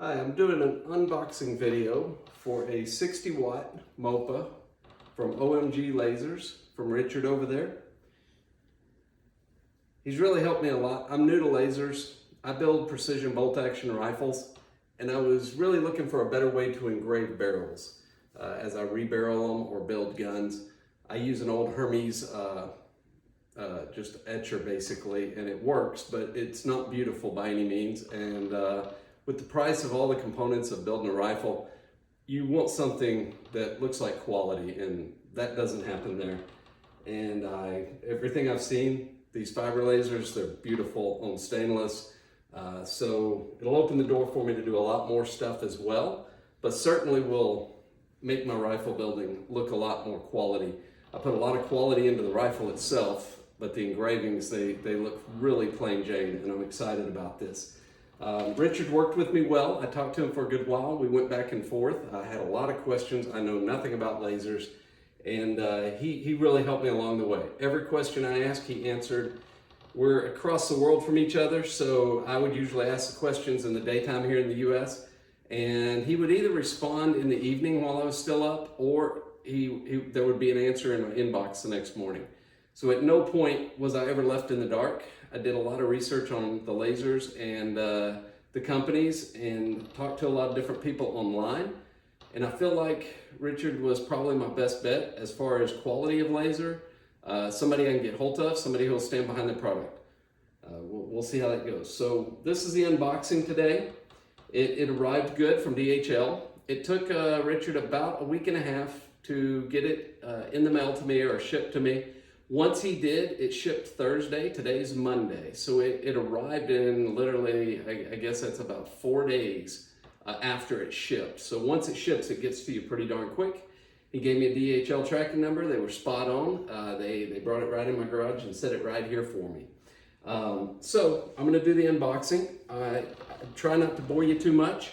Hi, I'm doing an unboxing video for a 60 watt MOPA from OMG Lasers from Richard over there. He's really helped me a lot. I'm new to lasers. I build precision bolt action rifles, and I was really looking for a better way to engrave barrels as I rebarrel them or build guns. I use an old Hermes just etcher basically, and it works, but it's not beautiful by any means. And with the price of all the components of building a rifle, you want something that looks like quality, and that doesn't happen there. And everything I've seen, these fiber lasers, they're beautiful on stainless. So it'll open the door for me to do a lot more stuff as well, but certainly will make my rifle building look a lot more quality. I put a lot of quality into the rifle itself, but the engravings, they look really plain Jane, and I'm excited about this. Richard worked with me well. I talked to him for a good while. We went back and forth. I had a lot of questions. I know nothing about lasers, and he really helped me along the way. Every question I asked, he answered. We're across the world from each other, so I would usually ask the questions in the daytime here in the US, and he would either respond in the evening while I was still up, or there would be an answer in my inbox the next morning. So at no point was I ever left in the dark. I did a lot of research on the lasers and the companies, and talked to a lot of different people online. And I feel like Richard was probably my best bet as far as quality of laser. Somebody I can get hold of, somebody who will stand behind the product. We'll see how that goes. So this is the unboxing today. It arrived good from DHL. It took Richard about a week and a half to get it in the mail to me or shipped to me. Once he did, it shipped Thursday. Today's Monday. So it arrived in literally, I guess that's about 4 days after it shipped. So once it ships, it gets to you pretty darn quick. He gave me a DHL tracking number. They were spot on. They brought it right in my garage and set it right here for me. So I'm gonna do the unboxing. I try not to bore you too much.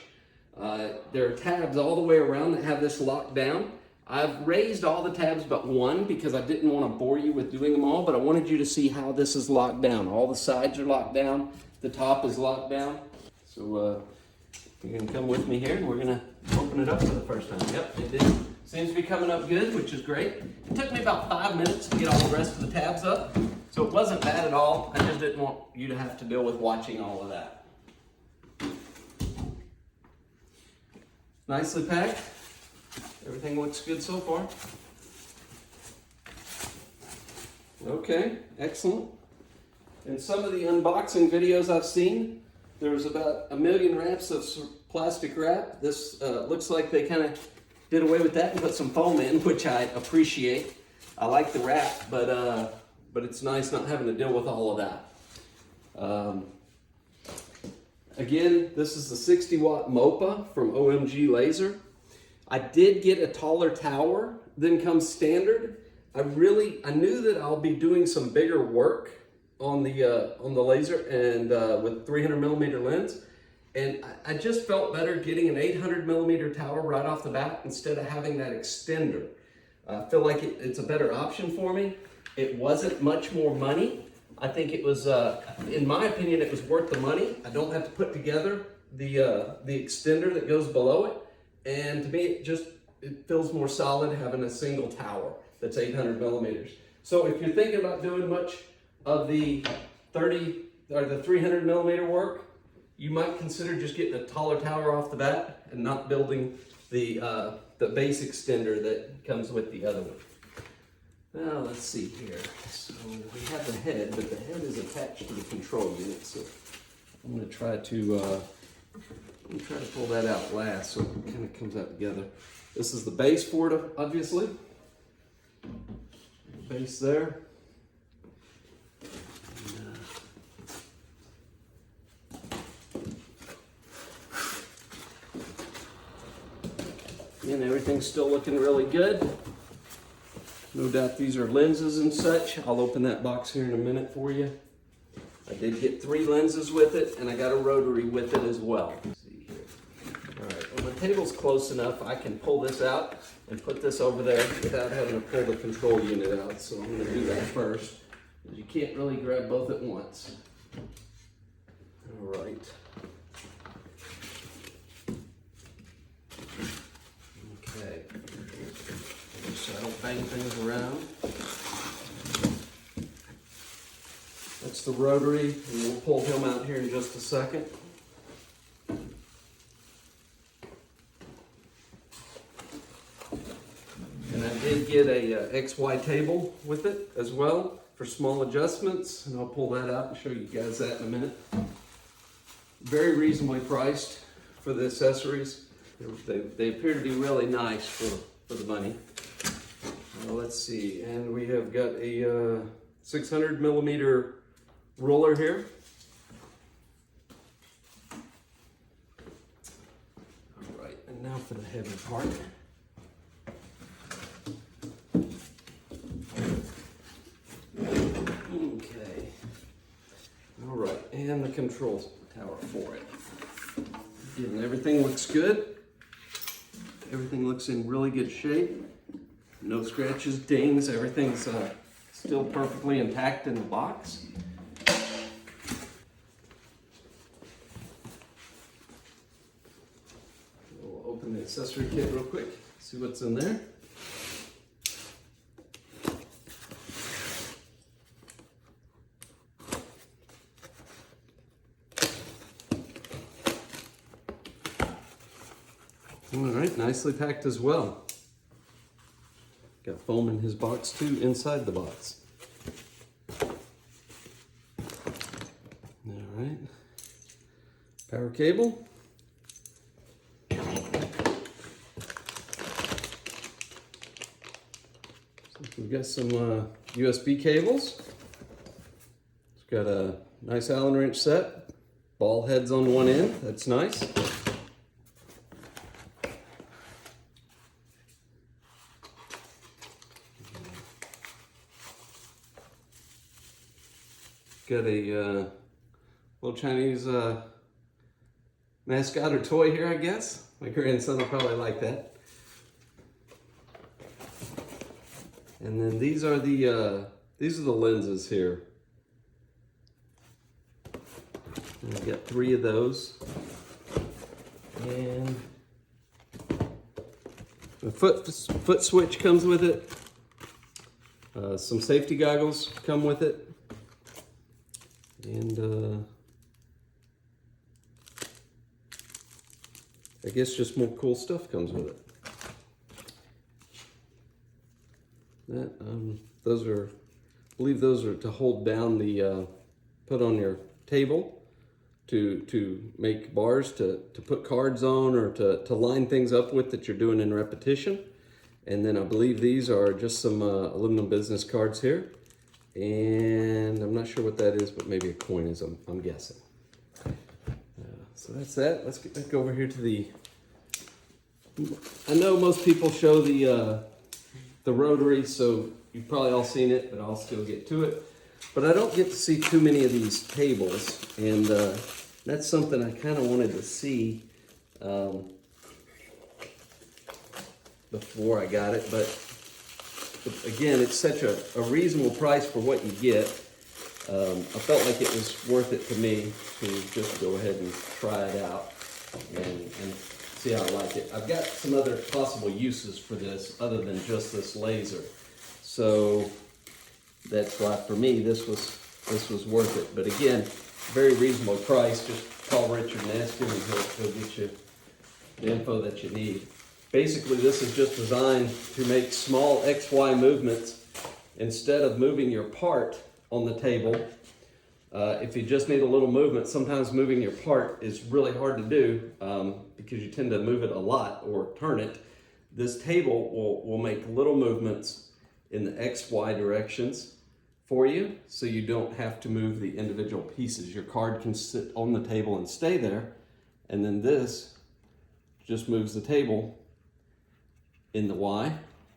There are tabs all the way around that have this locked down. I've raised all the tabs but one because I didn't want to bore you with doing them all, but I wanted you to see how this is locked down. All the sides are locked down. The top is locked down. So you're gonna come with me here and we're gonna open it up for the first time. Yep, it did. Seems to be coming up good, which is great. It took me about 5 minutes to get all the rest of the tabs up, so it wasn't bad at all. I just didn't want you to have to deal with watching all of that. Nicely packed. Everything looks good so far. Okay, excellent. In some of the unboxing videos I've seen, there was about 1 million wraps of plastic wrap. This looks like they kind of did away with that and put some foam in, which I appreciate. I like the wrap, but it's nice not having to deal with all of that. Again, this is the 60 watt MOPA from OMG Laser. I did get a taller tower than comes standard. I knew that I'll be doing some bigger work on the laser and with 300 millimeter lens. And I just felt better getting an 800 millimeter tower right off the bat instead of having that extender. I feel like it's a better option for me. It wasn't much more money. I think it was, in my opinion, it was worth the money. I don't have to put together the extender that goes below it. And to me, it feels more solid having a single tower that's 800 millimeters. So if you're thinking about doing much of the 30 or the 300 millimeter work, you might consider just getting a taller tower off the bat and not building the base extender that comes with the other one. Now let's see here. So we have the head, but the head is attached to the control unit. So I'm going to try to pull that out last so it kind of comes out together. This is the base for it, obviously. Base there. And everything's still looking really good. No doubt these are lenses and such. I'll open that box here in a minute for you. I did get 3 lenses with it, and I got a rotary with it as well. Let's see here. All right, well, the table's close enough. I can pull this out and put this over there without having to pull the control unit out. So I'm gonna do that first. You can't really grab both at once. All right. tighten things around. That's the rotary, and we'll pull him out here in just a second. And I did get a XY table with it as well for small adjustments, and I'll pull that out and show you guys that in a minute. Very reasonably priced for the accessories. They appear to be really nice for the money. Let's see, and we have got a 600 millimeter ruler here. All right, and now for the heavy part. Okay. All right, and the control tower for it. Again, everything looks good. Everything looks in really good shape. No scratches, dings, everything's still perfectly intact in the box. We'll open the accessory kit real quick, see what's in there. All right, nicely packed as well. Got foam in his box too, inside the box. All right, power cable. So we've got some USB cables. It's got a nice Allen wrench set. Ball heads on one end, that's nice. Got a little Chinese mascot or toy here, I guess. My grandson will probably like that. And then these are the lenses here. And we got 3 of those. And the foot switch comes with it. Some safety goggles come with it. And I guess just more cool stuff comes with it. Those are, I believe those are to hold down the, put on your table to make bars to put cards on or to line things up with that you're doing in repetition. And then I believe these are just some aluminum business cards here. And I'm not sure what that is, but maybe a coin is, I'm guessing. So that's that. Let's get back over here to the, I know most people show the rotary, so you've probably all seen it, but I'll still get to it. But I don't get to see too many of these tables, and that's something I kind of wanted to see before I got it, but again, it's such a reasonable price for what you get. I felt like it was worth it to me to just go ahead and try it out and see how I like it. I've got some other possible uses for this other than just this laser. So that's why for me this was worth it. But again, very reasonable price. Just call Richard and ask him and he'll get you the info that you need. Basically, this is just designed to make small XY movements instead of moving your part on the table. If you just need a little movement, sometimes moving your part is really hard to do because you tend to move it a lot or turn it. This table will make little movements in the XY directions for you, so you don't have to move the individual pieces. Your card can sit on the table and stay there, and then this just moves the table in the Y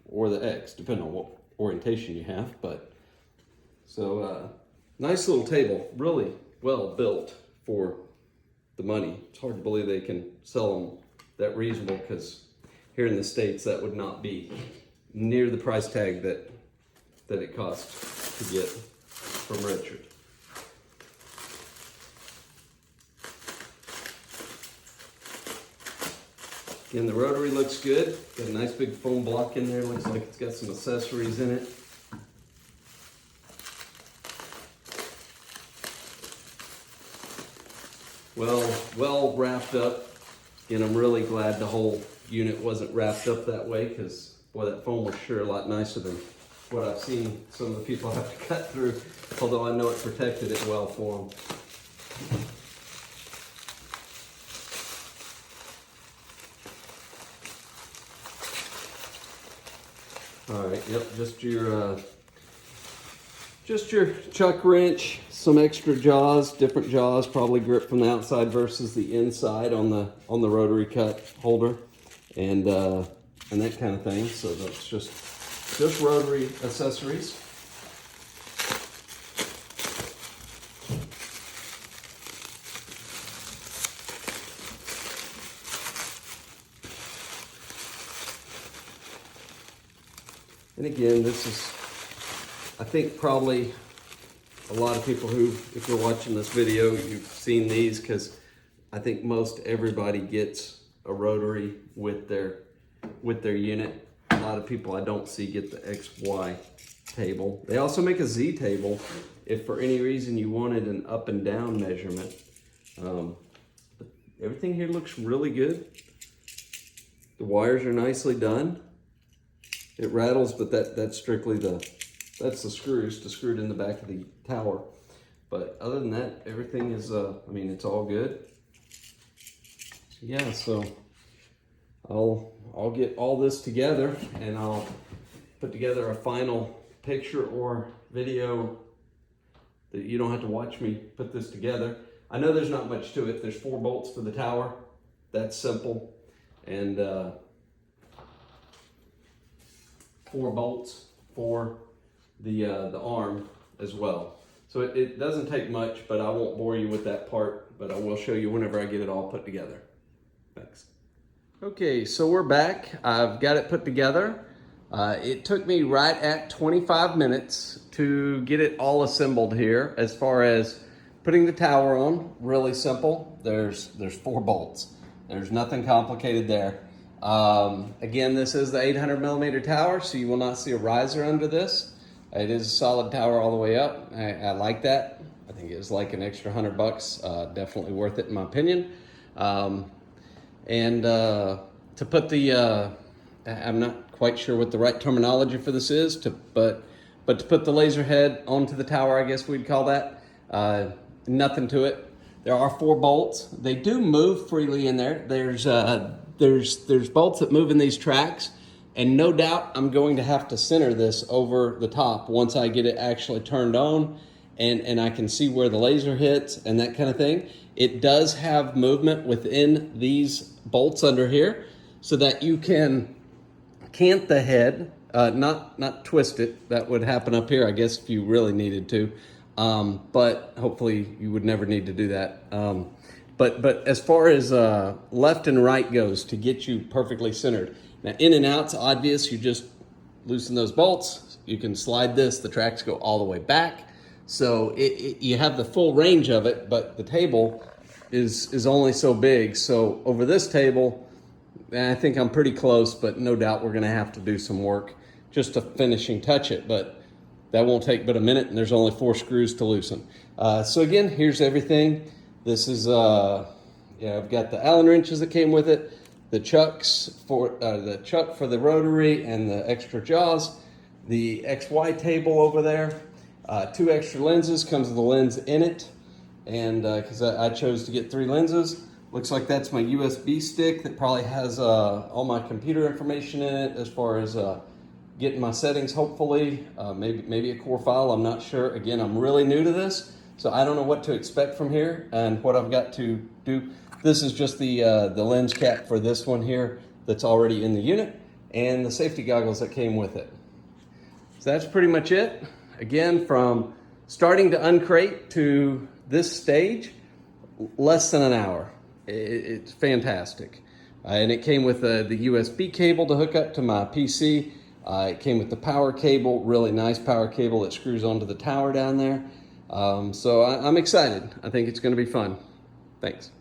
or the X, depending on what orientation you have. But so nice little table, really well built for the money. It's hard to believe they can sell them that reasonable, because here in the States that would not be near the price tag that it costs to get from Richard. And the rotary looks good. Got a nice big foam block in there. Looks like it's got some accessories in it. Well wrapped up. And I'm really glad the whole unit wasn't wrapped up that way, because boy, that foam was sure a lot nicer than what I've seen some of the people have to cut through, although I know it protected it well for them. All right, yep, just your chuck wrench, some extra jaws, different jaws, probably grip from the outside versus the inside on the rotary cut holder, and that kind of thing. So that's just rotary accessories. And again, this is, I think probably a lot of people who, if you're watching this video, you've seen these, because I think most everybody gets a rotary with their unit. A lot of people I don't see get the XY table. They also make a Z table if for any reason you wanted an up and down measurement. But everything here looks really good. The wires are nicely done. It rattles, but that's strictly that's the screws to screw it in the back of the tower. But other than that, everything is, I mean, it's all good. Yeah, so I'll get all this together, and I'll put together a final picture or video that you don't have to watch me put this together. I know there's not much to it. There's 4 bolts for the tower. That's simple. And 4 bolts for the arm as well. So it doesn't take much, but I won't bore you with that part, but I will show you whenever I get it all put together. Thanks. Okay, so we're back. I've got it put together. It took me right at 25 minutes to get it all assembled here. As far as putting the tower on, really simple. There's 4 bolts. There's nothing complicated there. Again, this is the 800 millimeter tower, so you will not see a riser under this. It is a solid tower all the way up. I like that. I think it's like an extra $100. Definitely worth it in my opinion. To put the, I'm not quite sure what the right terminology for this is, but to put the laser head onto the tower, I guess we'd call that. Nothing to it. There are 4 bolts. They do move freely in there. There's bolts that move in these tracks, and no doubt I'm going to have to center this over the top once I get it actually turned on and I can see where the laser hits and that kind of thing. It does have movement within these bolts under here so that you can cant the head, not twist it. That would happen up here, I guess, if you really needed to. But hopefully you would never need to do that. But as far as left and right goes, to get you perfectly centered. Now, in and out's obvious. You just loosen those bolts. You can slide this. The tracks go all the way back. So you have the full range of it, but the table is only so big. So over this table, I think I'm pretty close, but no doubt we're going to have to do some work just to finishing touch it. But that won't take but a minute, and there's only 4 screws to loosen. So again, here's everything. This is, I've got the Allen wrenches that came with it, the chucks for the chuck for the rotary and the extra jaws, the XY table over there, 2 extra lenses, comes with a lens in it, and because I chose to get 3 lenses. Looks like that's my USB stick that probably has all my computer information in it as far as getting my settings, hopefully, maybe a core file, I'm not sure. Again, I'm really new to this, so I don't know what to expect from here and what I've got to do. This is just the lens cap for this one here that's already in the unit, and the safety goggles that came with it. So that's pretty much it. Again, from starting to uncrate to this stage, less than an hour. It's fantastic. And it came with the USB cable to hook up to my PC. It came with the power cable, really nice power cable that screws onto the tower down there. So I'm excited. I think it's going to be fun. Thanks.